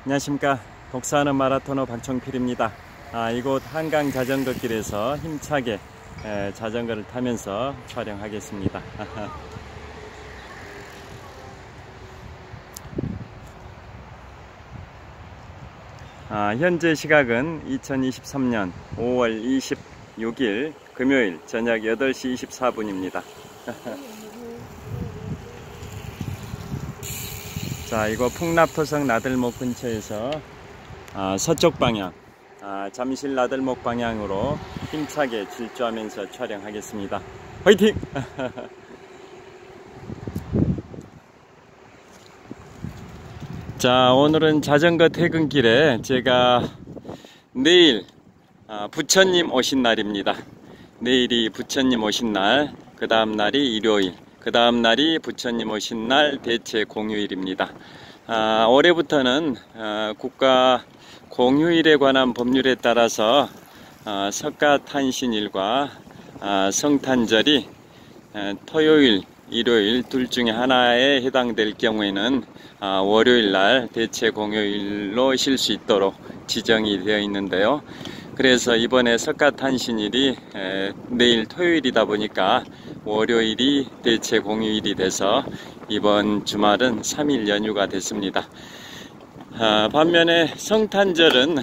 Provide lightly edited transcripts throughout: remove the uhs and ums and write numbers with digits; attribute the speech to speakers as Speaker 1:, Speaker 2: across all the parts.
Speaker 1: 안녕하십니까. 독서하는 마라토너 박청필입니다. 이곳 한강 자전거길에서 힘차게 자전거를 타면서 촬영하겠습니다. 현재 시각은 2023년 5월 26일 금요일 저녁 8시 24분입니다. 자, 이곳 풍납토성 나들목 근처에서 서쪽 방향, 잠실 나들목 방향으로 힘차게 질주하면서 촬영하겠습니다. 화이팅! 자, 오늘은 자전거 퇴근길에 제가 내일 부처님 오신 날입니다. 내일이 부처님 오신 날, 그 다음 날이 일요일, 그 다음 날이 부처님 오신 날 대체 공휴일입니다. 올해부터는 국가 공휴일에 관한 법률에 따라서 석가탄신일과 성탄절이 토요일, 일요일 둘 중에 하나에 해당될 경우에는 월요일 날 대체 공휴일로 쉴 수 있도록 지정이 되어 있는데요. 그래서 이번에 석가탄신일이 내일 토요일이다 보니까 월요일이 대체 공휴일이 돼서 이번 주말은 3일 연휴가 됐습니다. 반면에 성탄절은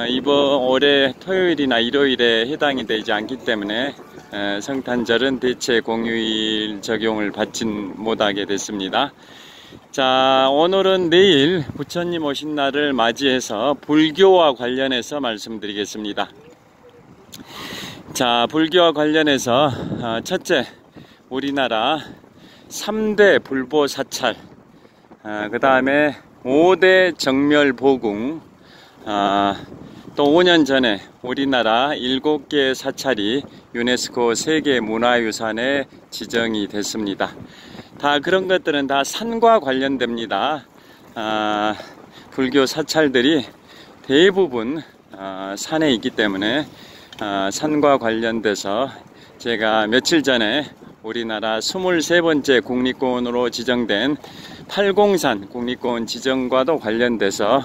Speaker 1: 이번 올해 토요일이나 일요일에 해당이 되지 않기 때문에 성탄절은 대체 공휴일 적용을 받진 못하게 됐습니다. 자, 오늘은 내일 부처님 오신 날을 맞이해서 불교와 관련해서 말씀드리겠습니다. 자, 불교와 관련해서 첫째, 우리나라 3대 불보사찰, 그 다음에 5대 정멸보궁, 또 5년 전에 우리나라 7개 사찰이 유네스코 세계문화유산에 지정이 됐습니다. 다 그런 것들은 다 산과 관련됩니다. 불교 사찰들이 대부분 산에 있기 때문에 산과 관련돼서 제가 며칠 전에 우리나라 23번째 국립공원으로 지정된 팔공산 국립공원 지정과도 관련돼서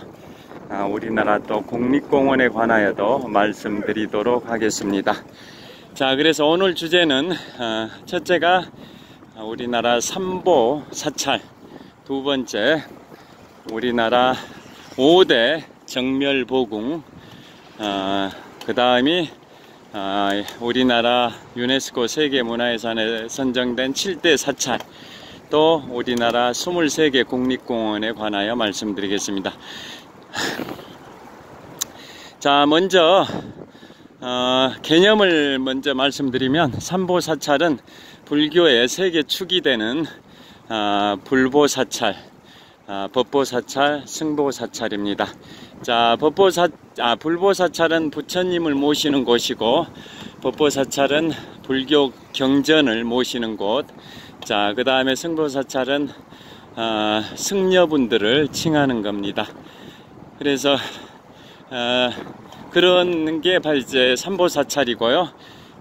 Speaker 1: 우리나라 또 국립공원에 관하여도 말씀드리도록 하겠습니다. 자, 그래서 오늘 주제는 첫째가 우리나라 삼보 사찰, 두 번째 우리나라 5대 정멸보궁, 그 다음이 우리나라 유네스코 세계문화유산에 선정된 7대 사찰, 또 우리나라 23개 국립공원에 관하여 말씀드리겠습니다. 자, 먼저 개념을 먼저 말씀드리면 삼보사찰은 불교의 세계 축이 되는 불보사찰, 법보사찰, 승보사찰입니다. 자, 불보사찰은 부처님을 모시는 곳이고, 법보사찰은 불교 경전을 모시는 곳. 자, 그 다음에 승보사찰은 승려분들을 칭하는 겁니다. 그래서 그런 게 바로 이제 삼보사찰이고요.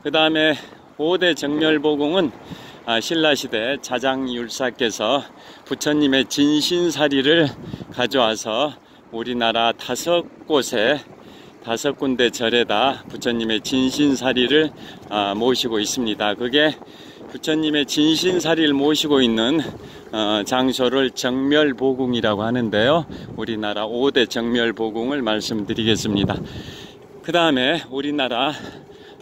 Speaker 1: 그 다음에 5대 정멸보궁은 신라시대 자장율사께서 부처님의 진신사리를 가져와서 우리나라 5곳에 5군데 절에다 부처님의 진신사리를 모시고 있습니다. 그게 부처님의 진신사리를 모시고 있는 장소를 정멸보궁이라고 하는데요. 우리나라 5대 정멸보궁을 말씀드리겠습니다. 그 다음에 우리나라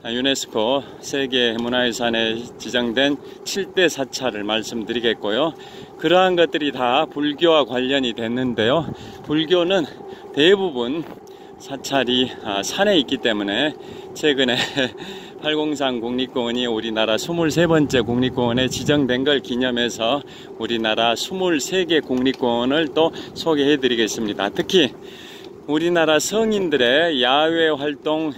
Speaker 1: 유네스코 세계문화유산에 지정된 7대 사찰을 말씀드리겠고요. 그러한 것들이 다 불교와 관련이 됐는데요. 불교는 대부분 사찰이 산에 있기 때문에 최근에 팔공산 국립공원이 우리나라 23번째 국립공원에 지정된 걸 기념해서 우리나라 23개 국립공원을 또 소개해 드리겠습니다. 특히 우리나라 성인들의 야외 활동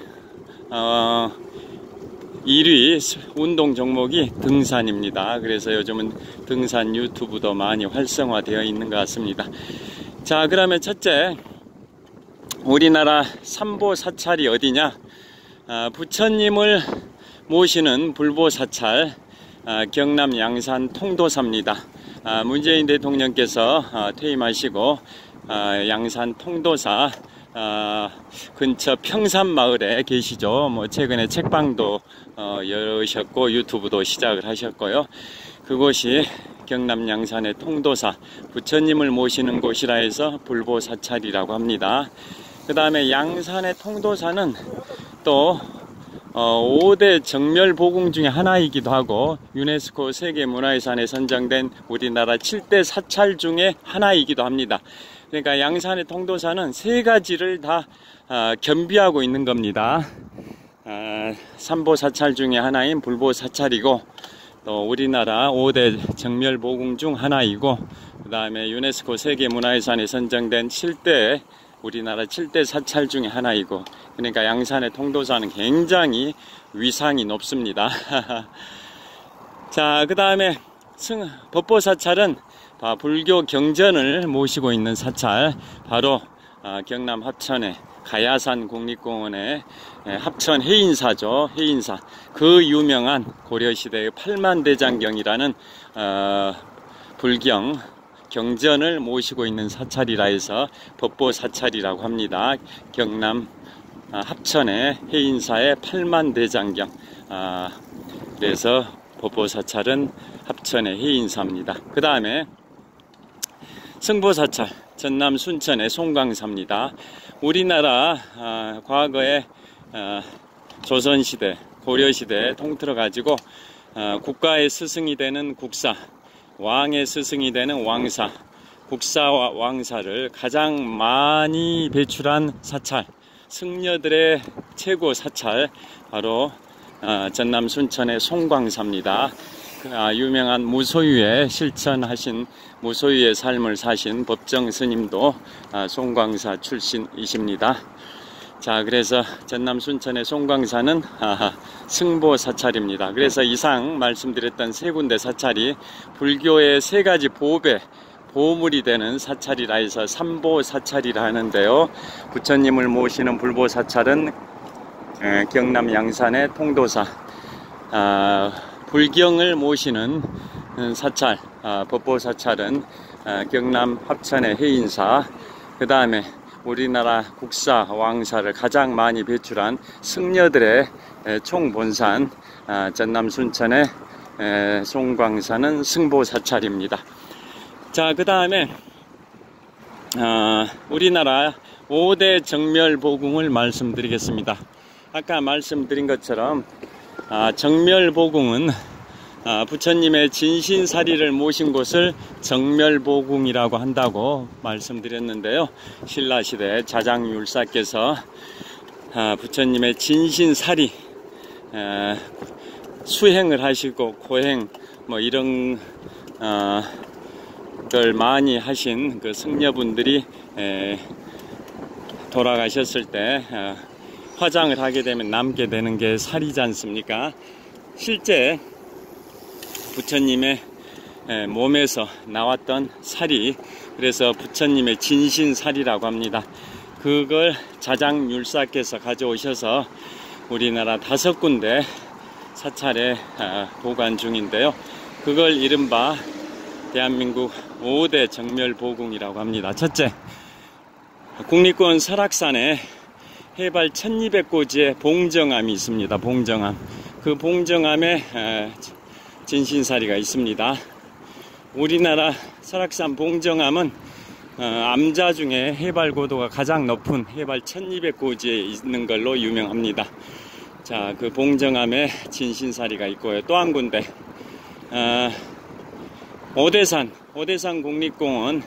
Speaker 1: 1위 운동 종목이 등산입니다. 그래서 요즘은 등산 유튜브도 많이 활성화되어 있는 것 같습니다. 자, 그러면 첫째, 우리나라 삼보사찰이 어디냐? 부처님을 모시는 불보사찰 경남 양산 통도사입니다. 문재인 대통령께서 퇴임하시고 양산 통도사 근처 평산마을에 계시죠. 뭐 최근에 책방도 열으셨고 유튜브도 시작을 하셨고요. 그곳이 경남 양산의 통도사 부처님을 모시는 곳이라 해서 불보사찰이라고 합니다. 그 다음에 양산의 통도사는 또 5대 정멸보궁 중에 하나이기도 하고 유네스코 세계문화유산에 선정된 우리나라 7대 사찰 중에 하나이기도 합니다. 그러니까 양산의 통도사는 세 가지를 다 겸비하고 있는 겁니다. 삼보사찰 중에 하나인 불보사찰이고 또 우리나라 5대 정멸보궁 중 하나이고 그 다음에 유네스코 세계문화유산에 선정된 7대 우리나라 7대 사찰 중에 하나이고 그러니까 양산의 통도사는 굉장히 위상이 높습니다. 자, 그 다음에 법보사찰은 불교 경전을 모시고 있는 사찰 바로 경남 합천의 가야산 국립공원의 합천 해인사죠. 해인사. 그 유명한 고려시대의 팔만대장경이라는 불경 경전을 모시고 있는 사찰이라 해서 법보사찰이라고 합니다. 경남 합천의 해인사의 팔만대장경. 그래서 법보사찰은 합천의 해인사입니다. 그 다음에 승보사찰 전남 순천의 송광사입니다. 우리나라 과거에 조선시대 고려시대 통틀어 가지고 국가의 스승이 되는 국사, 왕의 스승이 되는 왕사, 국사와 왕사를 가장 많이 배출한 사찰, 승려들의 최고 사찰 바로 전남 순천의 송광사입니다. 유명한 무소유의 실천하신 무소유의 삶을 사신 법정 스님도 송광사 출신이십니다. 자, 그래서 전남 순천의 송광사는 승보사찰입니다. 그래서 이상 말씀드렸던 세 군데 사찰이 불교의 세 가지 보배, 보물이 되는 사찰이라 해서 삼보사찰이라 하는데요. 부처님을 모시는 불보사찰은 경남 양산의 통도사, 불경을 모시는 사찰, 법보사찰은 경남 합천의 해인사, 그 다음에 우리나라 국사, 왕사를 가장 많이 배출한 승려들의 총본산 전남 순천의 송광사는 승보사찰입니다. 자, 그 다음에 우리나라 5대 정멸보궁을 말씀드리겠습니다. 아까 말씀드린 것처럼 정멸보궁은 부처님의 진신사리를 모신 곳을 정멸보궁이라고 한다고 말씀드렸는데요. 신라시대 자장율사께서 부처님의 진신사리 수행을 하시고 고행 뭐 이런 걸 많이 하신 그 승려분들이 돌아가셨을 때 화장을 하게 되면 남게 되는 게 살이지 않습니까? 실제 부처님의 몸에서 나왔던 살이, 그래서 부처님의 진신살이라고 합니다. 그걸 자장율사께서 가져오셔서 우리나라 5군데 사찰에 보관 중인데요. 그걸 이른바 대한민국 5대 정멸보궁이라고 합니다. 첫째, 국립공원 설악산에 해발 1200고지의 봉정암이 있습니다. 봉정암. 그 봉정암에 진신사리가 있습니다. 우리나라 설악산 봉정암은 암자 중에 해발 고도가 가장 높은 해발 1200고지에 있는 걸로 유명합니다. 자, 그 봉정암에 진신사리가 있고요. 또 한 군데 오대산 국립공원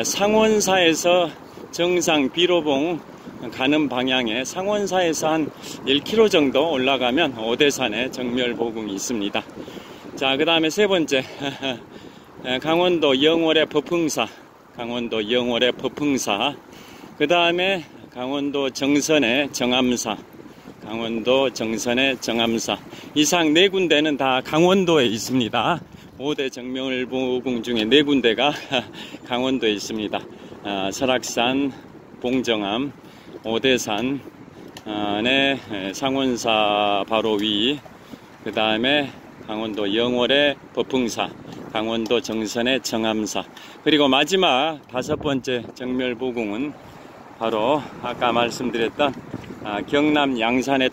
Speaker 1: 상원사에서 정상 비로봉 가는 방향에 상원사에서 한 1km 정도 올라가면 오대산에 정멸보궁이 있습니다. 자, 그 다음에 세 번째, 강원도 영월의 법흥사, 그 다음에 강원도 정선의 정암사, 이상 4군데는 다 강원도에 있습니다. 5대 정멸보궁 중에 4군데가 강원도에 있습니다. 설악산, 봉정암, 오대산의 상원사 바로 위, 그 다음에 강원도 영월의 법흥사, 강원도 정선의 정암사. 그리고 마지막 5번째 정멸보궁은 바로 아까 말씀드렸던 경남 양산의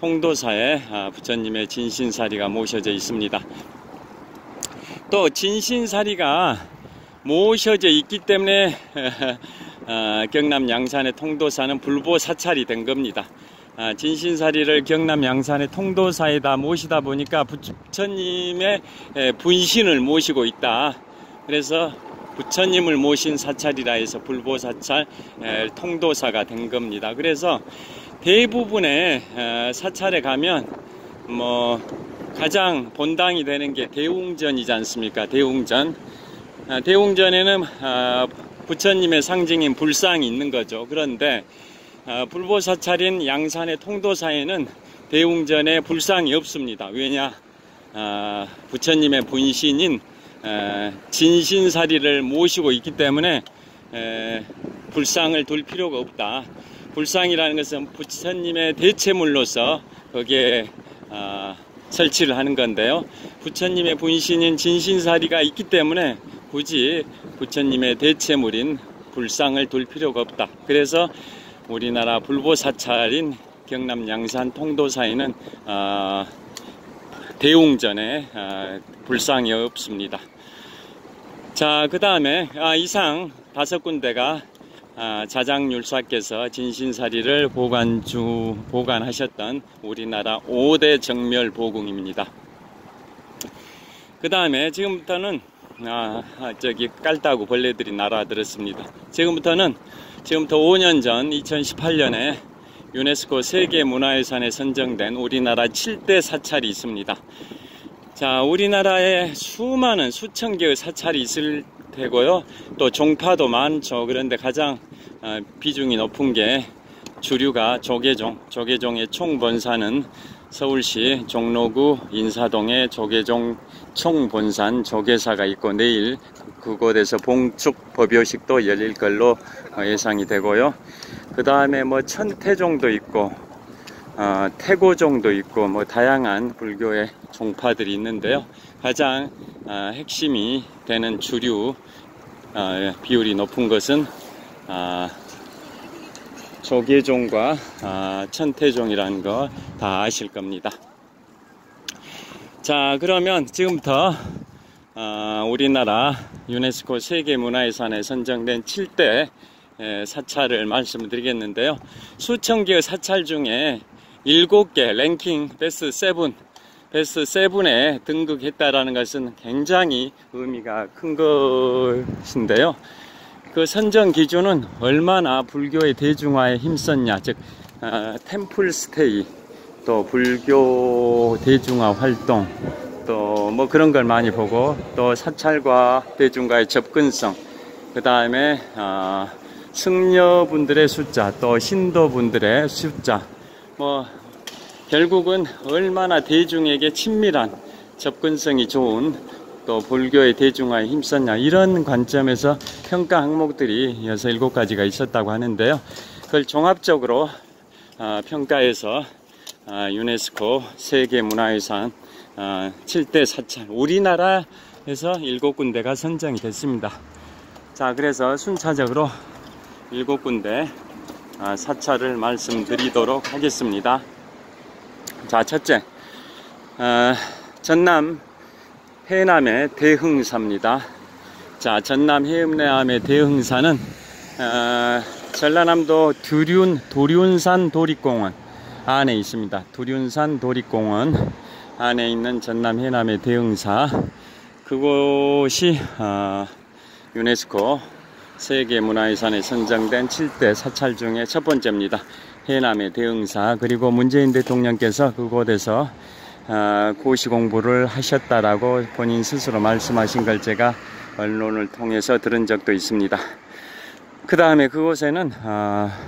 Speaker 1: 통도사에 부처님의 진신사리가 모셔져 있습니다. 또 진신사리가 모셔져 있기 때문에 경남 양산의 통도사는 불보사찰이 된 겁니다. 진신사리를 경남 양산의 통도사에다 모시다 보니까 부처님의 분신을 모시고 있다. 그래서 부처님을 모신 사찰이라 해서 불보사찰 통도사가 된 겁니다. 그래서 대부분의 사찰에 가면 가장 본당이 되는 게 대웅전이지 않습니까? 대웅전에는 부처님의 상징인 불상이 있는 거죠. 그런데 불보사찰인 양산의 통도사에는 대웅전에 불상이 없습니다. 왜냐? 부처님의 분신인 진신사리를 모시고 있기 때문에 불상을 둘 필요가 없다. 불상이라는 것은 부처님의 대체물로서 거기에 설치를 하는 건데요. 부처님의 분신인 진신사리가 있기 때문에 굳이 부처님의 대체물인 불상을 둘 필요가 없다. 그래서 우리나라 불보사찰인 경남 양산 통도사에는 대웅전에 불상이 없습니다. 자, 그 다음에 이상 5군데가 자장율사께서 진신사리를 보관하셨던 우리나라 5대 정멸보궁입니다. 그 다음에 지금부터는 저기 깔따구 벌레들이 날아들었습니다. 지금부터 5년 전 2018년에 유네스코 세계문화유산에 선정된 우리나라 7대 사찰이 있습니다. 자, 우리나라에 수천 개의 사찰이 있을 테고요. 또 종파도 많죠. 그런데 가장 비중이 높은 게 주류가 조계종의 총본사는 서울시 종로구 인사동에 조계종 총본산 조계사가 있고 내일 그곳에서 봉축 법요식도 열릴 걸로 예상이 되고요. 그 다음에 천태종도 있고 태고종도 있고 다양한 불교의 종파들이 있는데요. 가장 핵심이 되는 주류 비율이 높은 것은 조계종과 천태종이라는 거 다 아실 겁니다. 자, 그러면 지금부터 우리나라 유네스코 세계문화유산에 선정된 7대 사찰을 말씀드리겠는데요. 수천 개의 사찰 중에 7개 랭킹 베스트 7에 등극했다라는 것은 굉장히 의미가 큰 것인데요. 그 선정 기준은 얼마나 불교의 대중화에 힘썼냐, 즉 템플스테이, 또 불교 대중화 활동, 또 그런 걸 많이 보고, 또 사찰과 대중과의 접근성, 그 다음에 승려분들의 숫자, 또 신도분들의 숫자, 결국은 얼마나 대중에게 친밀한 접근성이 좋은 또 불교의 대중화에 힘썼냐, 이런 관점에서 평가 항목들이 6, 7가지가 있었다고 하는데요. 그걸 종합적으로 평가해서 유네스코 세계문화유산 7대 사찰, 우리나라에서 7군데가 선정이 됐습니다. 자, 그래서 순차적으로 7군데 사찰을 말씀드리도록 하겠습니다. 자, 첫째, 전남 해남의 대흥사입니다. 자, 전남 해남의 대흥사는 전라남도 두륜산 도립공원 안에 있습니다. 두륜산 도립공원 안에 있는 전남 해남의 대흥사, 그곳이 유네스코 세계문화유산에 선정된 7대 사찰 중에 첫 번째입니다. 해남의 대흥사. 그리고 문재인 대통령께서 그곳에서 고시 공부를 하셨다라고 본인 스스로 말씀하신 걸 제가 언론을 통해서 들은 적도 있습니다. 그 다음에 그곳에는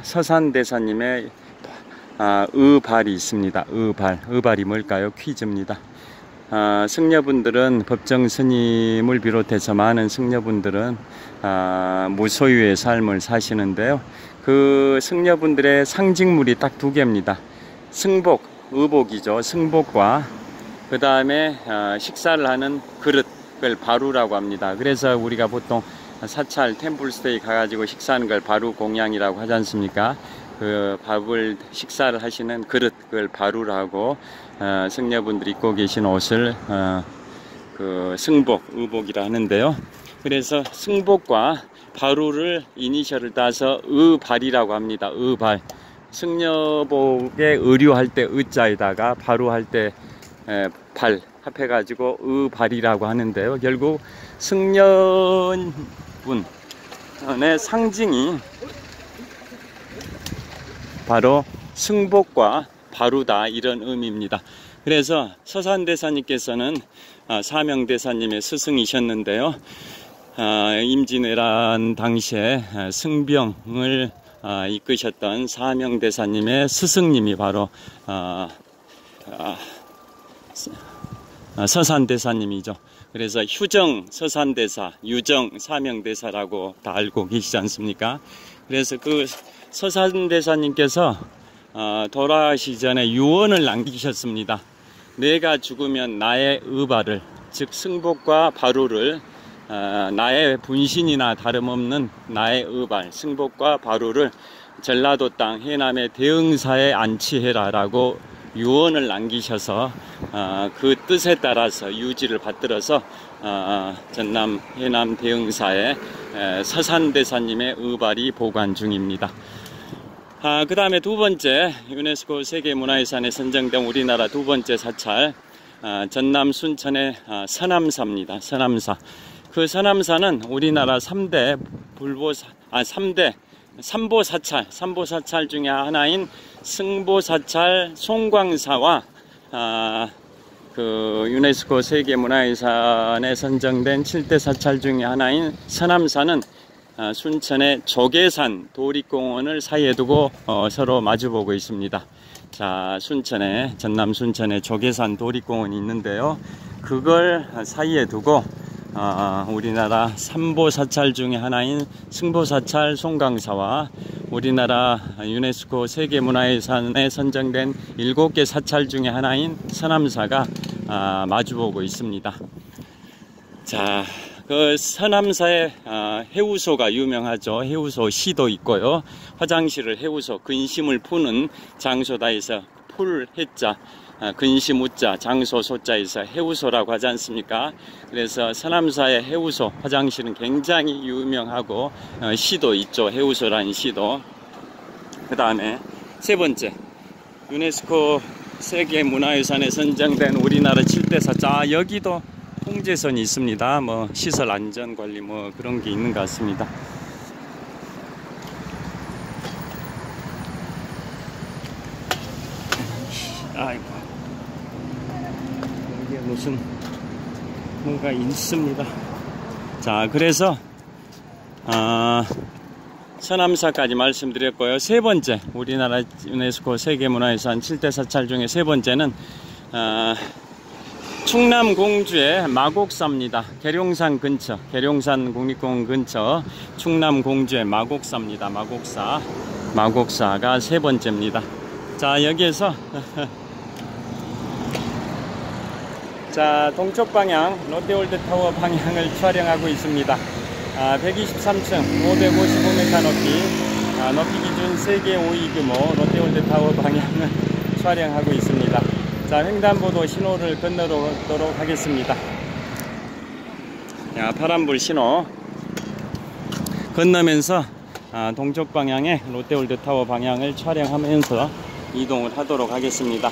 Speaker 1: 서산대사님의 의발이 있습니다. 의발이 뭘까요? 퀴즈입니다. 승려분들은, 법정 스님을 비롯해서 많은 승려분들은 무소유의 삶을 사시는데요. 그 승려분들의 상징물이 딱 2개입니다. 의복이죠. 승복과 그 다음에 식사를 하는 그릇, 그걸 바루라고 합니다. 그래서 우리가 보통 사찰 템플스테이 가가지고 식사하는 걸 바루 공양이라고 하지 않습니까? 그 밥을 식사를 하시는 그릇, 그걸 바루라고 승려분들이 입고 계신 옷을 그 승복, 의복이라 하는데요. 그래서 승복과 바루를 이니셜을 따서 의발이라고 합니다. 의발. 승려복에 의류할 때 의자에다가 바루할 때 발 합해가지고 의발이라고 하는데요. 결국 승려분의 상징이 바로 승복과 바루다, 이런 의미입니다. 그래서 서산대사님께서는 사명대사님의 스승이셨는데요. 임진왜란 당시에 승병을 이끄셨던 사명대사님의 스승님이 바로 서산대사님이죠. 그래서 휴정 서산대사, 유정 사명대사라고 다 알고 계시지 않습니까? 그래서 그 서산대사님께서 돌아가시기 전에 유언을 남기셨습니다. 내가 죽으면 나의 의발을, 즉 승복과 바루를, 나의 분신이나 다름없는 나의 의발, 승복과 바루를 전라도 땅 해남의 대흥사에 안치해라 라고 유언을 남기셔서 그 뜻에 따라서 유지를 받들어서 전남 해남 대흥사에 서산대사님의 의발이 보관 중입니다. 그 다음에 두 번째 유네스코 세계문화유산에 선정된 우리나라 두 번째 사찰, 전남 순천의 서남사입니다. 서남사. 그 서남사는 우리나라 3대 삼보사찰 중에 하나인 승보사찰 송광사와 그 유네스코 세계문화유산에 선정된 7대 사찰 중에 하나인 서남사는 순천의 조계산 도립공원을 사이에 두고 서로 마주보고 있습니다. 자, 전남 순천에 조계산 도립공원이 있는데요. 그걸 사이에 두고 우리나라 삼보사찰 중에 하나인 승보사찰 송광사와 우리나라 유네스코 세계문화유산에 선정된 7개 사찰 중에 하나인 서남사가 마주보고 있습니다. 자, 그 서남사의 해우소가 유명하죠. 해우소 시도 있고요. 화장실을 해우소, 근심을 푸는 장소다 해서 풀 해자, 근심 우자, 장소 소자에서 해우소라고 하지 않습니까? 그래서 서남사의 해우소, 화장실은 굉장히 유명하고 시도 있죠. 해우소라는 시도. 그 다음에 세 번째, 유네스코 세계문화유산에 선정된 우리나라 7대 사찰. 여기도 통제선이 있습니다. 뭐 시설 안전 관리 뭐 그런 게 있는 것 같습니다. 아이고, 여기에 무슨 뭐가 있습니다. 자, 그래서 서남사까지 말씀드렸고요. 세 번째, 우리나라 유네스코 세계문화유산 7대 사찰 중에 세 번째는 충남 공주의 마곡사입니다. 계룡산 근처, 계룡산 국립공원 근처 충남 공주의 마곡사입니다. 마곡사가 세 번째입니다. 자, 여기에서 자, 동쪽 방향 롯데월드타워 방향을 촬영하고 있습니다. 123층 555m 높이 기준 세계 5위 규모 롯데월드타워 방향을 촬영하고 있습니다. 자, 횡단보도 신호를 건너도록 하겠습니다. 자, 파란불 신호 건너면서 동쪽 방향의 롯데월드타워 방향을 촬영하면서 이동을 하도록 하겠습니다.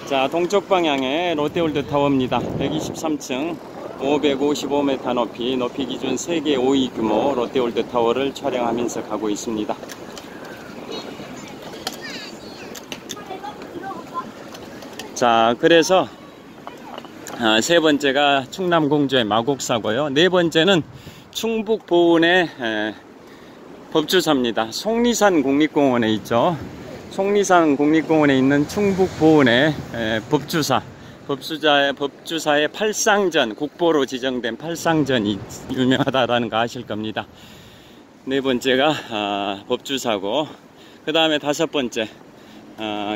Speaker 1: 자, 동쪽 방향의 롯데월드타워입니다. 123층 555m 높이 기준 세계 5위 규모 롯데월드타워를 촬영하면서 가고 있습니다. 자, 그래서 세 번째가 충남 공주의 마곡사고요. 네 번째는 충북 보은의 법주사입니다. 속리산 국립공원에 있죠. 속리산 국립공원에 있는 충북 보은의 법주사의 팔상전, 국보로 지정된 팔상전이 유명하다라는 거 아실 겁니다. 네 번째가 법주사고, 그 다음에 다섯 번째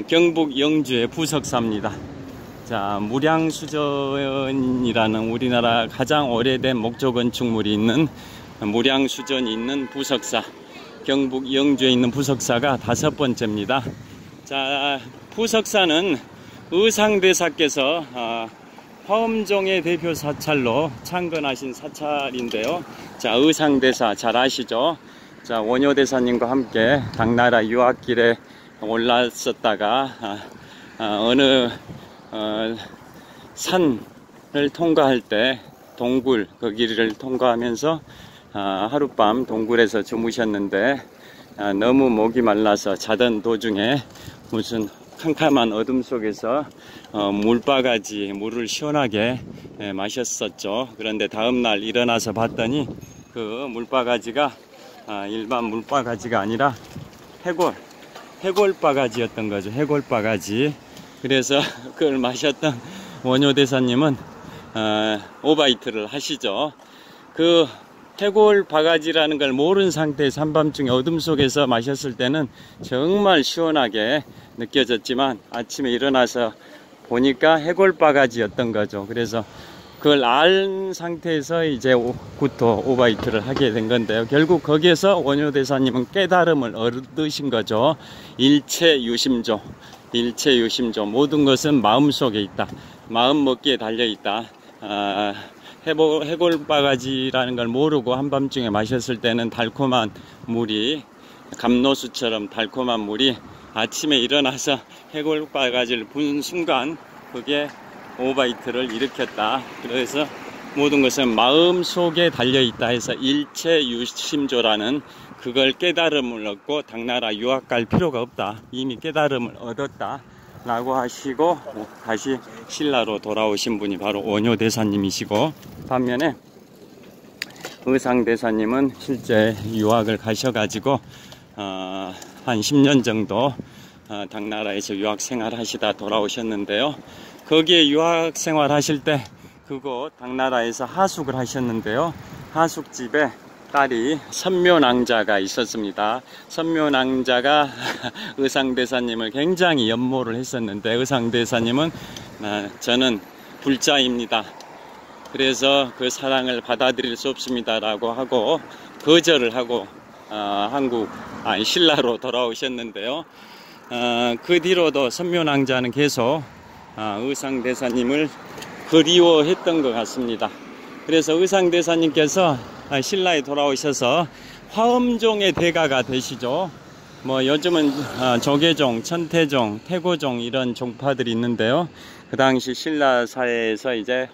Speaker 1: 경북 영주의 부석사입니다. 자, 무량수전이라는 우리나라 가장 오래된 목조 건축물이 있는 무량수전이 있는 부석사, 경북 영주에 있는 부석사가 5번째입니다. 자, 부석사는 의상대사께서 화엄종의 대표 사찰로 창건하신 사찰인데요. 자, 의상대사 잘 아시죠? 자, 원효대사님과 함께 당나라 유학길에 올랐었다가 어느 산을 통과할 때 동굴 그 길을 통과하면서 하룻밤 동굴에서 주무셨는데 너무 목이 말라서 자던 도중에 무슨 캄캄한 어둠 속에서 물바가지 물을 시원하게 마셨었죠. 그런데 다음날 일어나서 봤더니 그 물바가지가 일반 물바가지가 아니라 해골바가지였던 거죠. 해골바가지. 그래서 그걸 마셨던 원효대사님은 오바이트를 하시죠. 그 해골바가지라는 걸 모르는 상태에서 한밤중에 어둠 속에서 마셨을 때는 정말 시원하게 느껴졌지만 아침에 일어나서 보니까 해골바가지였던 거죠. 그래서 그걸 알 상태에서 이제 구토 오바이트를 하게 된 건데요. 결국 거기에서 원효대사님은 깨달음을 얻으신 거죠. 일체유심조, 일체유심조, 모든 것은 마음속에 있다, 마음 먹기에 달려있다. 해골바가지라는 걸 모르고 한밤중에 마셨을 때는 달콤한 물이, 감로수처럼 달콤한 물이 아침에 일어나서 해골바가지를 부은 순간 그게 오바이트를 일으켰다. 그래서 모든 것은 마음속에 달려있다 해서 일체유심조라는 그걸 깨달음을 얻고 당나라 유학 갈 필요가 없다, 이미 깨달음을 얻었다 라고 하시고 다시 신라로 돌아오신 분이 바로 원효대사님이시고, 반면에 의상대사님은 실제 유학을 가셔가지고 한 10년 정도 당나라에서 유학 생활하시다 돌아오셨는데요. 거기에 유학 생활하실 때 그곳 당나라에서 하숙을 하셨는데요. 하숙집에 딸이 선묘낭자가 있었습니다. 선묘낭자가 의상대사님을 굉장히 연모를 했었는데 의상대사님은 저는 불자입니다, 그래서 그 사랑을 받아들일 수 없습니다 라고 하고 거절을 하고 신라로 돌아오셨는데요. 그 뒤로도 선묘낭자는 계속 의상대사님을 그리워했던 것 같습니다. 그래서 의상대사님께서 신라에 돌아오셔서 화엄종의 대가가 되시죠. 뭐 요즘은 조계종, 천태종, 태고종 이런 종파들이 있는데요. 그 당시 신라 사회에서 이제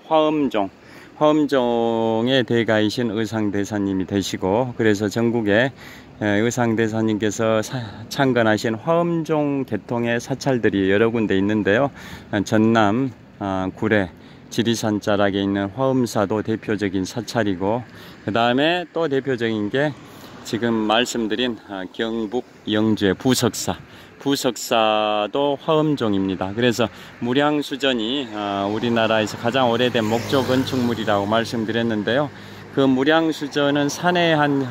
Speaker 1: 화엄종의 대가이신 의상대사님이 되시고, 그래서 전국에 의상대사님께서 창건하신 화엄종 계통의 사찰들이 여러 군데 있는데요. 전남 구례 지리산 자락에 있는 화엄사도 대표적인 사찰이고, 그 다음에 또 대표적인 게 지금 말씀드린 경북 영주의 부석사도 화엄종입니다. 그래서 무량수전이 우리나라에서 가장 오래된 목조 건축물이라고 말씀드렸는데요. 그 무량수전은 산의 한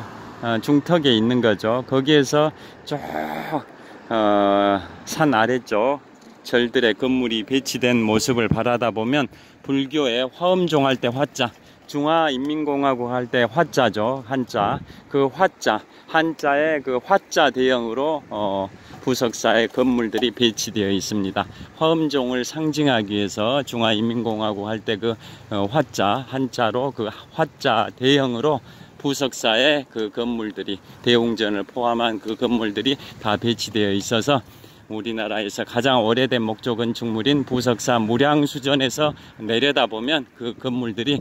Speaker 1: 중턱에 있는 거죠. 거기에서 쭉 산 아래쪽 절들의 건물이 배치된 모습을 바라다 보면 불교의 화엄종 할 때 화자, 중화인민공화국 할 때 화자죠. 한자. 그 화자, 한자의 그 화자 대형으로 부석사의 건물들이 배치되어 있습니다. 화엄종을 상징하기 위해서 중화인민공화국 할 때 그 화자, 한자로 그 화자 대형으로 부석사의 그 건물들이, 대웅전을 포함한 그 건물들이 다 배치되어 있어서 우리나라에서 가장 오래된 목조 건축물인 부석사 무량수전에서 내려다보면 그 건물들이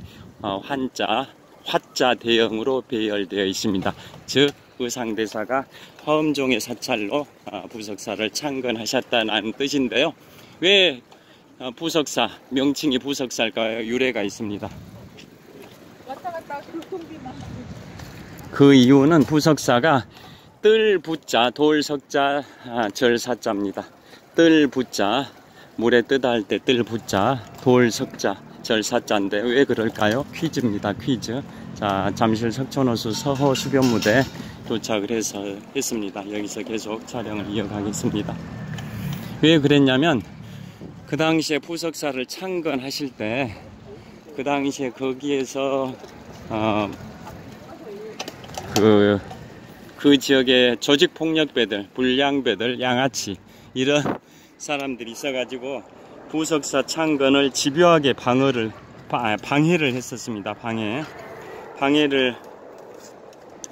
Speaker 1: 화자 대형으로 배열되어 있습니다. 즉 의상대사가 화엄종의 사찰로 부석사를 창건하셨다는 뜻인데요. 왜 부석사, 명칭이 부석사일까요? 유래가 있습니다. 왔다 갔다 교통비만. 그 이유는 부석사가 뜰부자, 돌석자, 절사자입니다. 뜰부자, 물에 뜨다 할 때 뜰부자, 돌석자, 절사자인데 왜 그럴까요? 퀴즈입니다. 퀴즈. 자, 잠실 석촌호수 서호 수변무대 도착을 했습니다. 여기서 계속 촬영을 이어가겠습니다. 왜 그랬냐면 그 당시에 부석사를 창건하실 때 그 당시에 거기에서 그 지역의 조직폭력배들, 불량배들, 양아치 이런 사람들이 있어가지고 부석사 창건을 집요하게 방해를 했었습니다. 방해를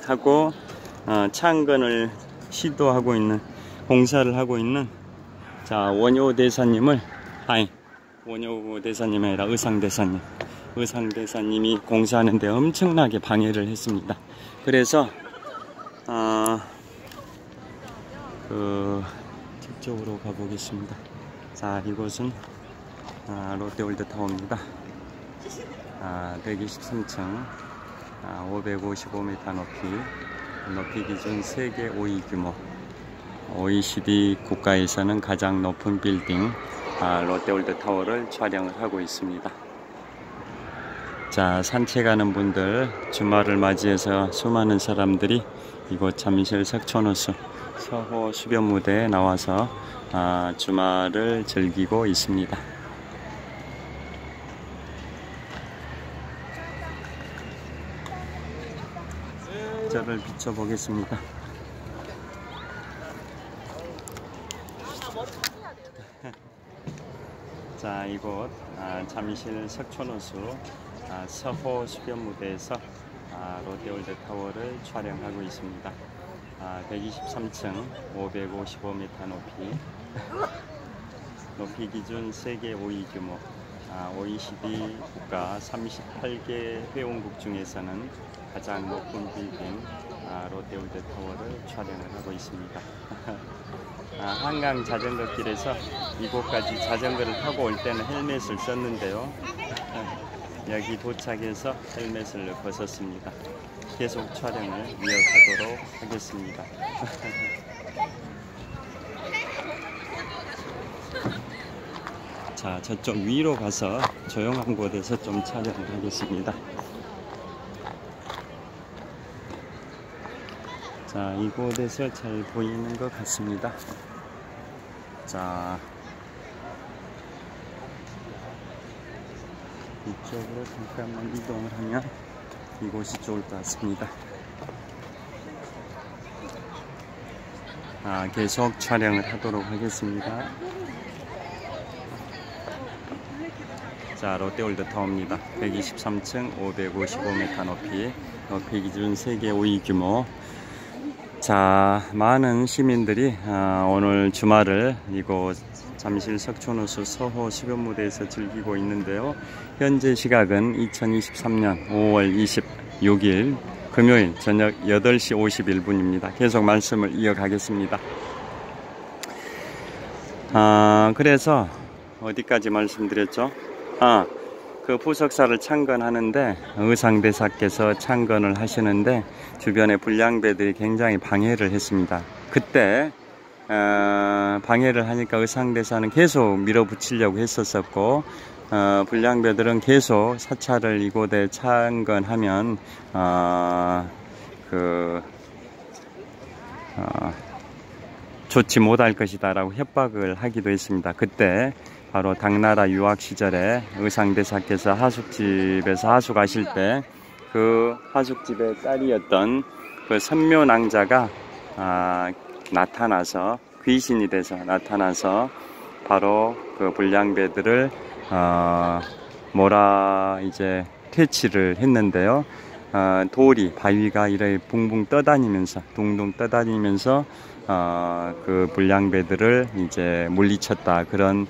Speaker 1: 하고 창건을 시도하고 있는, 공사를 하고 있는 원효 대사님을, 원효 대사님이 아니라 의상대사님이 공사하는데 엄청나게 방해를 했습니다. 그래서 뒤쪽으로 가보겠습니다. 자, 이곳은 롯데월드타워입니다. 123층, 555m 높이 기준 세계 5위 규모, OECD 국가에서는 가장 높은 빌딩 롯데월드타워를 촬영을 하고 있습니다. 자, 산책하는 분들, 주말을 맞이해서 수많은 사람들이 이곳 잠실 석촌호수 서호 수변무대에 나와서 주말을 즐기고 있습니다. 저를 비춰보겠습니다. 자, 이곳 잠실 석촌호수 서호 수변무대에서 롯데월드타워를 촬영하고 있습니다. 123층 555m 높이 기준 세계 5위 규모, OECD 국가 38개 회원국 중에서는 가장 높은 빌딩 롯데월드타워를 촬영을 하고 있습니다. 한강 자전거길에서 이곳까지 자전거를 타고 올 때는 헬멧을 썼는데요. 여기 도착해서 헬멧을 벗었습니다. 계속 촬영을 이어가도록 하겠습니다. 자, 저쪽 위로 가서 조용한 곳에서 좀 촬영을 하겠습니다. 자, 이곳에서 잘 보이는 것 같습니다. 자, 이쪽으로 잠깐만 이동을 하면 이곳이 좋을 것 같습니다. 계속 촬영을 하도록 하겠습니다. 자, 롯데월드타워입니다. 123층 555m 높이 기준 세계 5위 규모. 자, 많은 시민들이 오늘 주말을 이곳 잠실 석촌호수 서호 수변무대에서 즐기고 있는데요. 현재 시각은 2023년 5월 26일 금요일 저녁 8시 51분입니다. 계속 말씀을 이어가겠습니다. 그래서 어디까지 말씀드렸죠? 그 부석사를 창건하는데 의상대사께서 창건을 하시는데 주변의 불량배들이 굉장히 방해를 했습니다. 그때 방해를 하니까 의상대사는 계속 밀어붙이려고 했었고 불량배들은 계속 사찰을 이곳에 창건하면 좋지 못할 것이다 라고 협박을 하기도 했습니다. 그때 바로 당나라 유학 시절에 의상대사께서 하숙집에서 하숙하실 때 그 하숙집의 딸이었던 그 선묘낭자가 나타나서, 귀신이 돼서 나타나서 바로 그 불량배들을 퇴치를 했는데요. 돌이, 바위가 이렇게 붕붕 떠다니면서, 둥둥 떠다니면서 그 불량배들을 이제 물리쳤다, 그런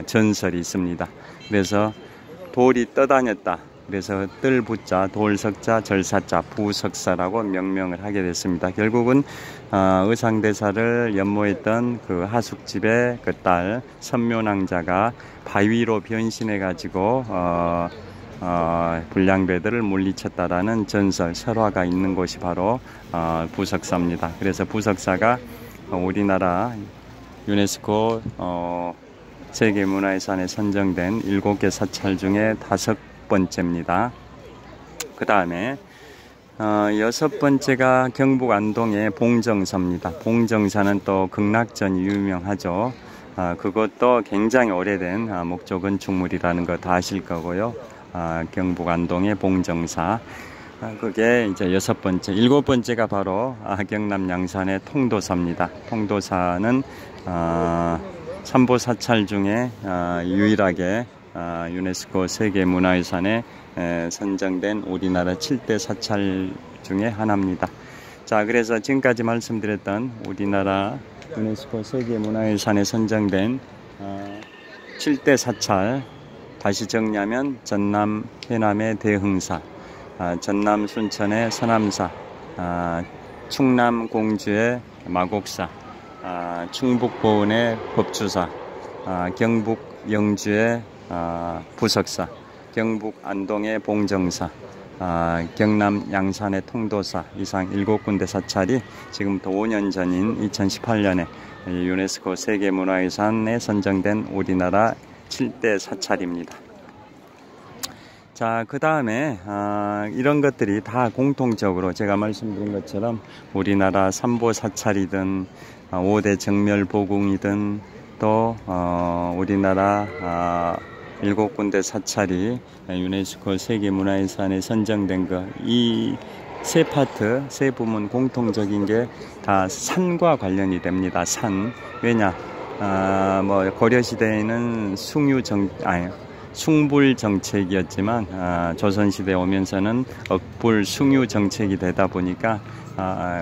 Speaker 1: 전설이 있습니다. 그래서 돌이 떠다녔다. 그래서 뜰부자, 돌석자, 절사자, 부석사라고 명명을 하게 됐습니다. 결국은 의상대사를 연모했던 그 하숙집의 그 딸 선묘낭자가 바위로 변신해 가지고 불량배들을 물리쳤다라는 전설, 설화가 있는 곳이 바로 부석사입니다. 그래서 부석사가 우리나라 유네스코 세계문화유산에 선정된 7개 사찰 중에 5번째입니다. 그 다음에 6번째가 경북 안동의 봉정사입니다. 봉정사는 또 극락전이 유명하죠. 그것도 굉장히 오래된 목조 건축물이라는 거 다 아실 거고요. 경북 안동의 봉정사. 그게 이제 6번째, 7번째가 바로 경남 양산의 통도사입니다. 통도사는 삼보사찰 중에 유일하게 유네스코 세계문화유산에 선정된 우리나라 7대 사찰 중에 하나입니다. 자, 그래서 지금까지 말씀드렸던 우리나라 유네스코 세계문화유산에 선정된 7대 사찰, 다시 정리하면 전남 해남의 대흥사, 전남 순천의 서남사, 충남 공주의 마곡사, 충북 보은의 법주사, 경북 영주의 부석사, 경북 안동의 봉정사, 경남 양산의 통도사, 이상 7군데 사찰이 지금부터 5년 전인 2018년에 유네스코 세계문화유산에 선정된 우리나라 7대 사찰입니다. 자, 그 다음에 이런 것들이 다 공통적으로 제가 말씀드린 것처럼 우리나라 삼보사찰이든 5대 정멸보궁이든 또 우리나라 7군데 사찰이 유네스코 세계문화유산에 선정된 것, 이 세 파트, 세 부문 공통적인 게 다 산과 관련이 됩니다. 산. 왜냐? 고려시대에는 숭불 정책이었지만 조선시대에 오면서는 억불 숭유 정책이 되다 보니까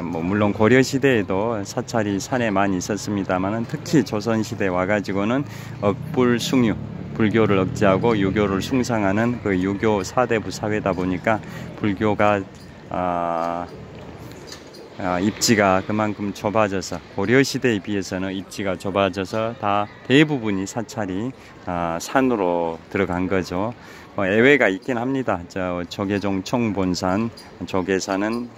Speaker 1: 물론 고려시대에도 사찰이 산에 많이 있었습니다만 특히 조선시대에 와가지고는 억불 숭유, 불교를 억제하고 유교를 숭상하는 그 유교 사대부 사회다 보니까 불교가 입지가 그만큼 좁아져서 고려시대에 비해서는 입지가 좁아져서 다 대부분이 사찰이 산으로 들어간 거죠. 예외가 있긴 합니다. 조계종 총본산, 조계사는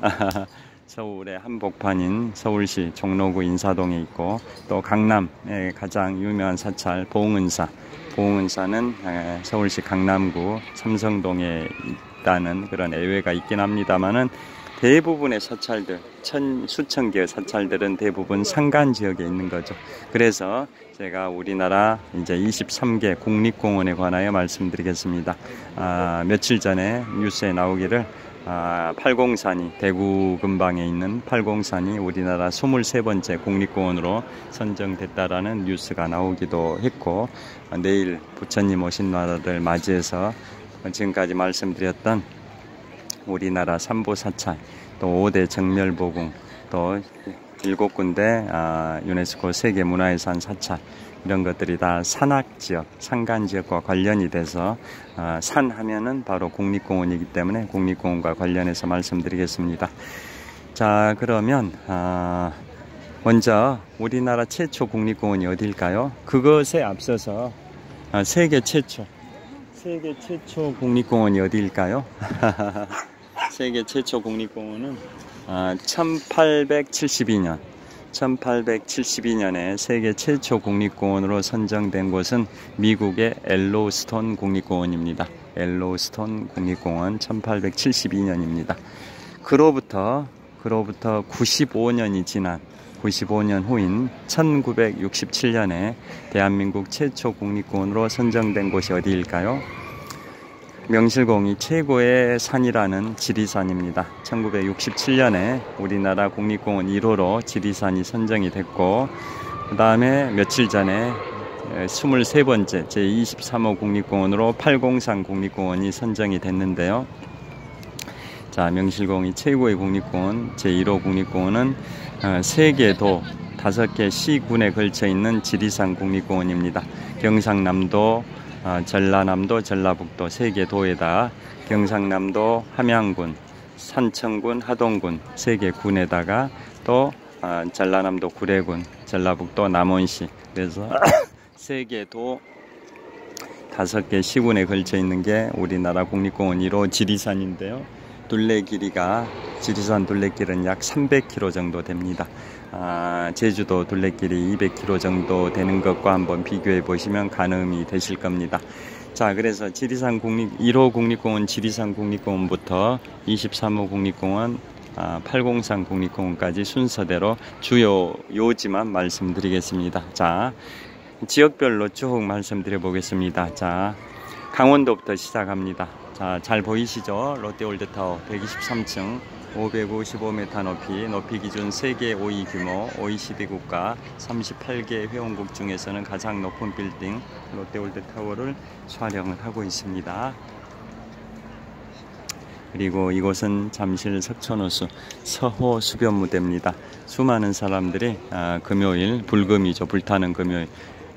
Speaker 1: 서울의 한복판인 서울시 종로구 인사동에 있고, 또 강남의 가장 유명한 사찰 봉은사, 봉은사는 서울시 강남구 삼성동에 있다는 그런 예외가 있긴 합니다만은 대부분의 사찰들, 수천 개의 사찰들은 대부분 산간 지역에 있는 거죠. 그래서 제가 우리나라 이제 23개 국립공원에 관하여 말씀드리겠습니다. 며칠 전에 뉴스에 나오기를 팔공산이, 대구 근방에 있는 팔공산이 우리나라 23번째 국립공원으로 선정됐다라는 뉴스가 나오기도 했고, 내일 부처님 오신 날을 맞이해서 지금까지 말씀드렸던 우리나라 삼보사찰, 또 5대 정멸보궁, 또 7군데 유네스코 세계문화유산 사찰, 이런 것들이 다 산악지역, 산간지역과 관련이 돼서 산 하면은 바로 국립공원이기 때문에 국립공원과 관련해서 말씀드리겠습니다. 자, 그러면 먼저 우리나라 최초 국립공원이 어디일까요? 그것에 앞서서 세계 최초 국립공원이 어디일까요? 세계 최초 국립공원은 1872년에 세계 최초 국립공원으로 선정된 곳은 미국의 엘로우스톤 국립공원입니다. 엘로우스톤 국립공원 1872년입니다. 그로부터 95년이 지난 95년 후인 1967년에 대한민국 최초 국립공원으로 선정된 곳이 어디일까요? 명실공히 최고의 산이라는 지리산입니다. 1967년에 우리나라 국립공원 1호로 지리산이 선정이 됐고, 그 다음에 며칠 전에 23번째 제23호 국립공원으로 팔공산 국립공원이 선정이 됐는데요. 자, 명실공히 최고의 국립공원 제1호 국립공원은 세계도 5개 시군에 걸쳐 있는 지리산 국립공원입니다. 경상남도, 전라남도, 전라북도 3개 도에다 경상남도 함양군, 산청군, 하동군 3개 군에다가 또 전라남도 구례군, 전라북도 남원시, 그래서 3개 도 5개 시군에 걸쳐 있는 게 우리나라 국립공원 1호 지리산인데요. 지리산 둘레길은 약 300km 정도 됩니다. 제주도 둘레길이 200km 정도 되는 것과 한번 비교해 보시면 가늠이 되실 겁니다. 자, 그래서 1호 국립공원 지리산 국립공원부터 23호 국립공원, 팔공산 국립공원까지 순서대로 주요 요지만 말씀드리겠습니다. 자, 지역별로 쭉 말씀드려 보겠습니다. 자, 강원도부터 시작합니다. 자, 잘 보이시죠? 롯데월드타워 123층 555m 높이 기준 세계 5위 규모 OECD 국가 38개 회원국 중에서는 가장 높은 빌딩 롯데월드타워를 촬영을 하고 있습니다. 그리고 이곳은 잠실 석촌호수 서호 수변무대입니다. 수많은 사람들이 금요일, 불금이죠. 불타는 금요일,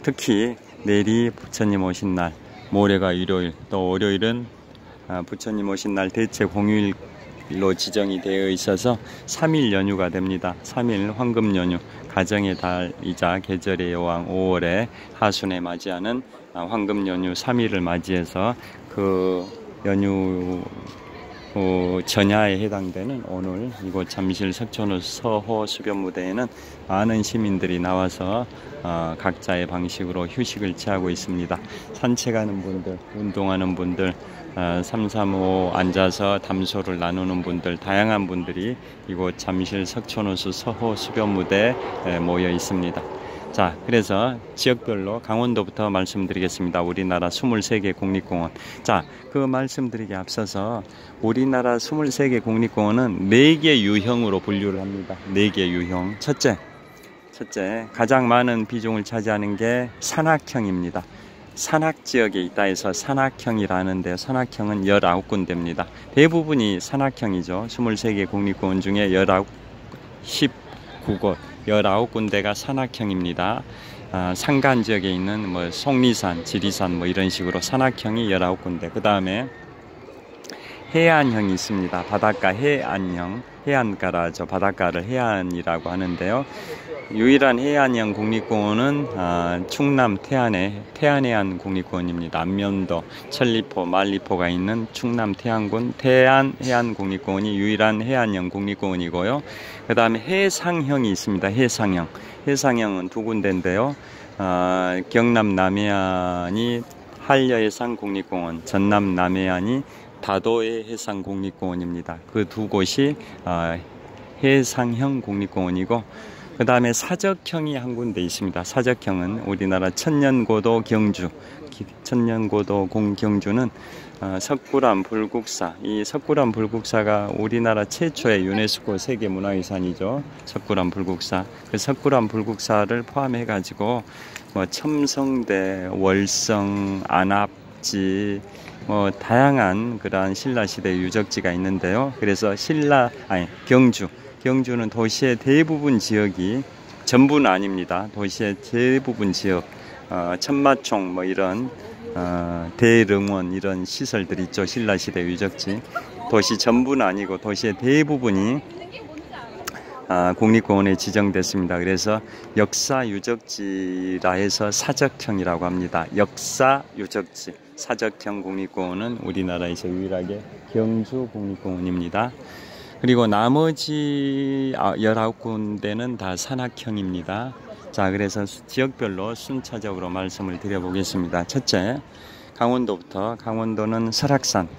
Speaker 1: 특히 내일이 부처님 오신 날, 모레가 일요일, 또 월요일은 부처님 오신 날 대체 공휴일로 지정이 되어 있어서 3일 연휴가 됩니다. 3일 황금 연휴, 가정의 달이자 계절의 여왕 5월에 하순에 맞이하는 황금 연휴 3일을 맞이해서 그 연휴 전야에 해당되는 오늘 이곳 잠실 석촌호수 서호 수변무대에는 많은 시민들이 나와서 각자의 방식으로 휴식을 취하고 있습니다. 산책하는 분들, 운동하는 분들, 335 앉아서 담소를 나누는 분들, 다양한 분들이 이곳 잠실 석촌호수 서호 수변무대에 모여 있습니다. 자, 그래서 지역별로 강원도부터 말씀드리겠습니다. 우리나라 23개 국립공원. 자, 그 말씀드리기 앞서서 우리나라 23개 국립공원은 4개 유형으로 분류를 합니다. 4개 유형. 첫째, 가장 많은 비중을 차지하는 게 산악형입니다. 산악지역에 있다 해서 산악형이라는데, 산악형은 19군데입니다. 대부분이 산악형이죠. 23개 국립공원 중에 19곳 19군데가 산악형입니다. 산간 지역에 있는 뭐 속리산, 지리산 뭐 이런 식으로 산악형이 19군데. 그 다음에 해안형이 있습니다. 바닷가 해안형, 해안가라죠. 바닷가를 해안이라고 하는데요. 유일한 해안형 국립공원은 충남 태안해안 국립공원입니다. 안면도, 천리포, 말리포가 있는 충남 태안군 태안해안 국립공원이 유일한 해안형 국립공원이고요. 그 다음에 해상형이 있습니다. 해상형은 2군데인데요. 경남 남해안이 한려해상 국립공원, 전남 남해안이 다도해 해상 국립공원입니다. 그 두 곳이 해상형 국립공원이고, 그 다음에 사적형이 한 군데 있습니다. 사적형은 우리나라 천년고도 경주는 석굴암 불국사. 이 석굴암 불국사가 우리나라 최초의 유네스코 세계문화유산이죠. 석굴암 불국사. 그 석굴암 불국사를 포함해 가지고 뭐 첨성대, 월성, 안압지, 뭐 다양한 그러한 신라시대 유적지가 있는데요. 그래서 경주는 도시의 대부분 지역이, 전부는 아닙니다. 도시의 대부분 지역, 천마총 뭐 이런 대릉원 이런 시설들이 있죠. 신라시대 유적지. 도시 전부는 아니고 도시의 대부분이 국립공원에 지정됐습니다. 그래서 역사유적지라 해서 사적형이라고 합니다. 역사유적지, 사적형 국립공원은 우리나라에서 유일하게 경주 국립공원입니다. 그리고 나머지 19군데는 다 산악형입니다. 자, 그래서 지역별로 순차적으로 말씀을 드려보겠습니다. 첫째, 강원도부터. 강원도는 설악산,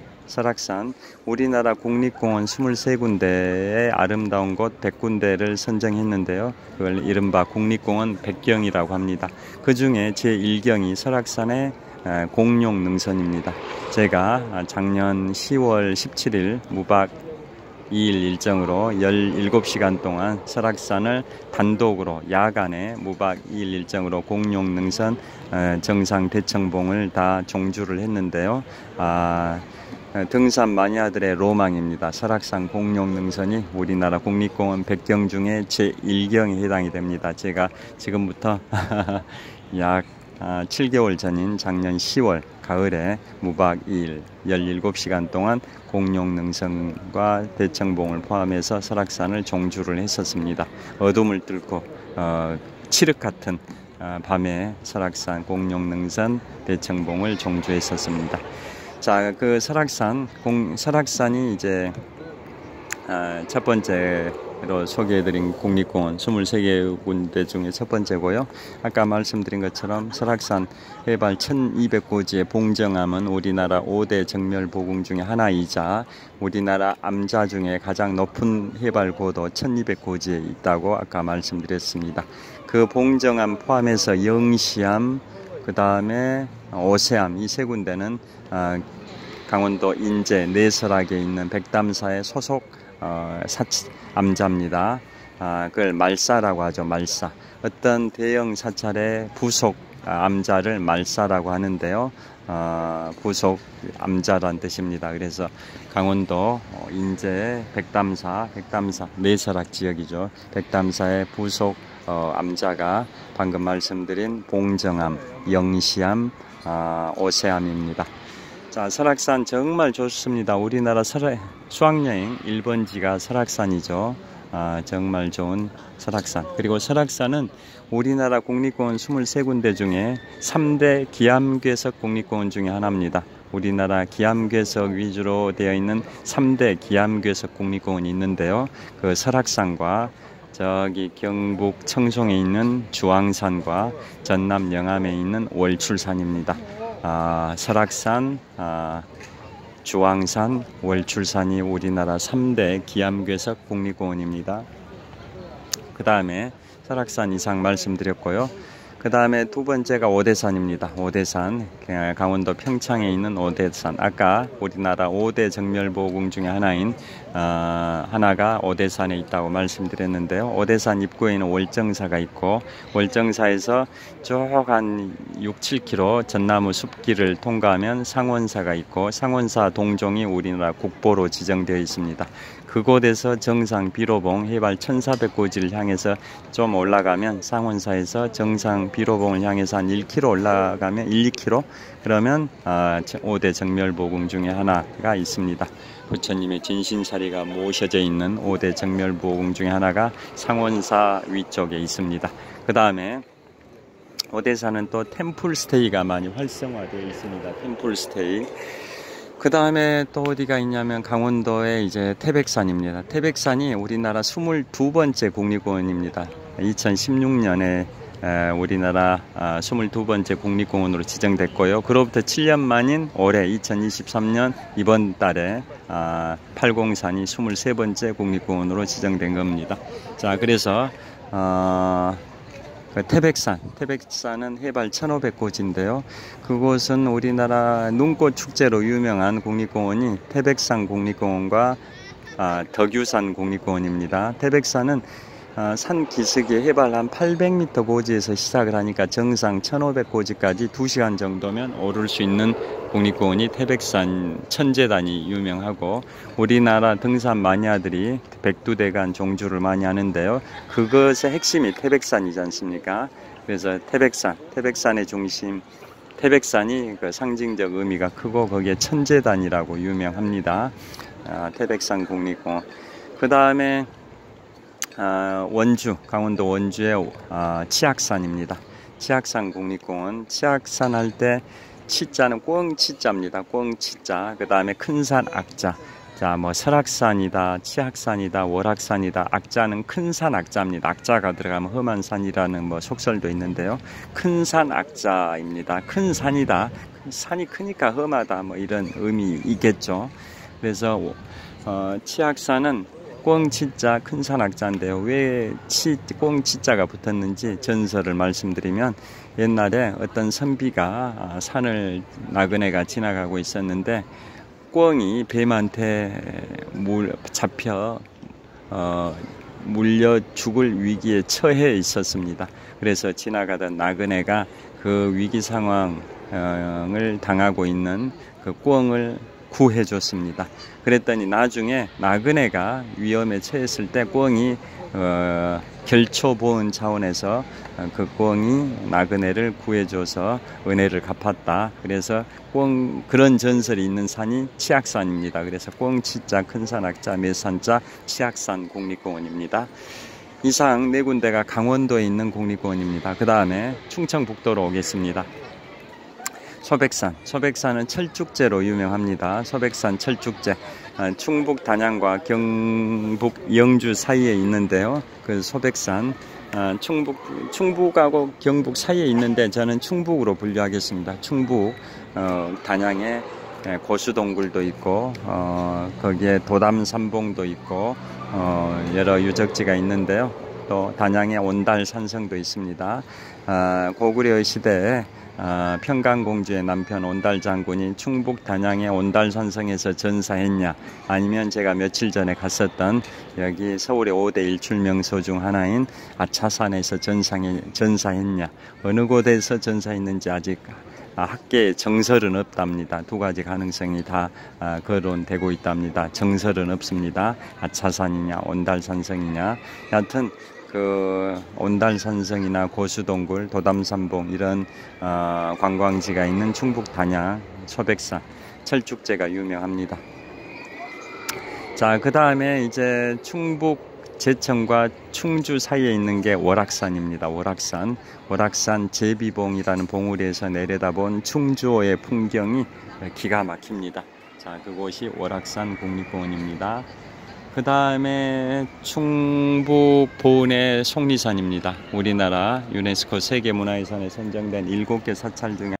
Speaker 1: 우리나라 국립공원 23군데의 아름다운 곳 100군데를 선정했는데요. 그걸 이른바 국립공원 100경이라고 합니다. 그 중에 제1경이 설악산의 공룡능선입니다. 제가 작년 10월 17일 무박 2일 일정으로 17시간 동안 설악산을 단독으로 야간에 무박 2일 일정으로 공룡능선 정상 대청봉을 다 종주를 했는데요. 등산 마니아들의 로망입니다. 설악산 공룡능선이 우리나라 국립공원 100경 중에 제1경에 해당이 됩니다. 제가 지금부터 약 7개월 전인 작년 10월 가을에 무박 2일 17시간 동안 공룡능선과 대청봉을 포함해서 설악산을 종주를 했었습니다. 어둠을 뚫고 칠흑 같은 밤에 설악산 공룡능선 대청봉을 종주했었습니다. 자, 그 설악산이 이제 첫 번째로 소개해드린 국립공원 23군데 중에 첫 번째고요. 아까 말씀드린 것처럼 설악산 해발 1200고지의 봉정암은 우리나라 5대 정멸보궁 중에 하나이자 우리나라 암자 중에 가장 높은 해발 고도 1200고지에 있다고 아까 말씀드렸습니다. 그 봉정암 포함해서 영시암, 그 다음에 오세암 이 세 군데는 강원도 인제 내설악에 있는 백담사의 소속 암자입니다. 그걸 말사라고 하죠. 말사. 어떤 대형 사찰의 부속 암자를 말사라고 하는데요. 부속 암자란 뜻입니다. 그래서 강원도 인제 백담사 내설악 지역이죠. 백담사의 부속 암자가 방금 말씀드린 봉정암, 영시암, 오세암입니다. 자, 설악산 정말 좋습니다. 우리나라 수학여행 1번지가 설악산이죠. 정말 좋은 설악산. 그리고 설악산은 우리나라 국립공원 23군데 중에 3대 기암괴석 국립공원 중에 하나입니다. 우리나라 기암괴석 위주로 되어 있는 3대 기암괴석 국립공원이 있는데요. 그 설악산과 저기 경북 청송에 있는 주황산과 전남 영암에 있는 월출산입니다. 설악산, 주황산, 월출산이 우리나라 3대 기암괴석 국립공원입니다. 그 다음에 설악산 이상 말씀드렸고요. 그 다음에 두 번째가 오대산입니다. 오대산, 강원도 평창에 있는 오대산. 아까 우리나라 5대 정멸보궁 중에 하나가 오대산에 있다고 말씀드렸는데요. 오대산 입구에는 월정사가 있고, 월정사에서 쭉 한 6, 7km 전나무 숲길을 통과하면 상원사가 있고, 상원사 동종이 우리나라 국보로 지정되어 있습니다. 그곳에서 정상 비로봉 해발 1400고지를 향해서 좀 올라가면 상원사에서 정상 비로봉을 향해서 한 1km 올라가면 1, 2km 그러면 5대 정멸보궁 중에 하나가 있습니다. 부처님의 진신사리가 모셔져 있는 5대 정멸보궁 중에 하나가 상원사 위쪽에 있습니다. 그 다음에 오대산은 또 템플스테이가 많이 활성화되어 있습니다. 템플스테이. 그 다음에 또 어디가 있냐면 강원도의 이제 태백산입니다. 태백산이 우리나라 22번째 국립공원입니다. 2016년에 우리나라 22번째 국립공원으로 지정됐고요. 그로부터 7년 만인 올해 2023년 이번 달에 팔공산이 23번째 국립공원으로 지정된 겁니다. 자, 그래서 태백산은 해발 1500고지인데요. 그곳은 우리나라 눈꽃 축제로 유명한 국립공원이 태백산 국립공원과 덕유산 국립공원입니다. 태백산은 산 기슭이 해발 한 800m 고지에서 시작을 하니까 정상 1500고지까지 2시간 정도면 오를 수 있는 국립공원이 태백산 천재단이 유명하고, 우리나라 등산 마니아들이 백두대간 종주를 많이 하는데요. 그것의 핵심이 태백산이지 않습니까? 그래서 태백산의 중심, 태백산이 그 상징적 의미가 크고 거기에 천재단이라고 유명합니다. 태백산 국립공원. 그 다음에 강원도 원주의 치악산입니다. 치악산 국립공원. 치악산 할 때 치자는 꿩치자입니다. 꿩치자. 그 다음에 큰산 악자. 자, 뭐 설악산이다, 치악산이다, 월악산이다. 악자는 큰산 악자입니다. 악자가 들어가면 험한 산이라는 뭐 속설도 있는데요. 큰산 악자입니다. 큰 산이다. 산이 크니까 험하다. 뭐 이런 의미 있겠죠. 그래서 치악산은 꿩치자 큰산 악자인데요. 왜 꿩치자가 붙었는지 전설을 말씀드리면, 옛날에 어떤 선비가 산을 나그네가 지나가고 있었는데 꿩이 뱀한테 잡혀 물려 죽을 위기에 처해 있었습니다. 그래서 지나가던 나그네가 그 위기 상황을 당하고 있는 그 꿩을 구해줬습니다. 그랬더니 나중에 나그네가 위험에 처했을 때 꿩이 결초보은 차원에서 그 꿩이 나그네를 구해줘서 은혜를 갚았다. 그래서 그런 전설이 있는 산이 치악산입니다. 그래서 꿩치자, 큰산 악자, 매산자, 치악산 국립공원입니다. 이상 네 군데가 강원도에 있는 국립공원입니다. 그 다음에 충청북도로 오겠습니다. 소백산은 철쭉제로 유명합니다. 소백산 철쭉제. 충북 단양과 경북 영주 사이에 있는데요. 그 소백산 충북하고 경북 사이에 있는데 저는 충북으로 분류하겠습니다. 충북 단양에 고수동굴도 있고 거기에 도담산봉도 있고 여러 유적지가 있는데요. 또 단양에 온달산성도 있습니다. 고구려 시대에 평강공주의 남편 온달장군이 충북 단양의 온달산성에서 전사했냐, 아니면 제가 며칠 전에 갔었던 여기 서울의 5대 일출명소 중 하나인 아차산에서 전사했냐, 어느 곳에서 전사했는지 아직 학계에 정설은 없답니다. 두 가지 가능성이 다 거론되고 있답니다. 정설은 없습니다. 아차산이냐 온달산성이냐. 여하튼 그 온달산성이나 고수동굴, 도담산봉 이런 관광지가 있는 충북 단양 소백산 철쭉제가 유명합니다. 자, 그 다음에 이제 충북 제천과 충주 사이에 있는 게 월악산입니다. 월악산 제비봉이라는 봉우리에서 내려다본 충주호의 풍경이 기가 막힙니다. 자, 그곳이 월악산 국립공원입니다. 그 다음에 충북 보은의 속리산입니다. 우리나라 유네스코 세계문화유산에 선정된 7개 사찰 중에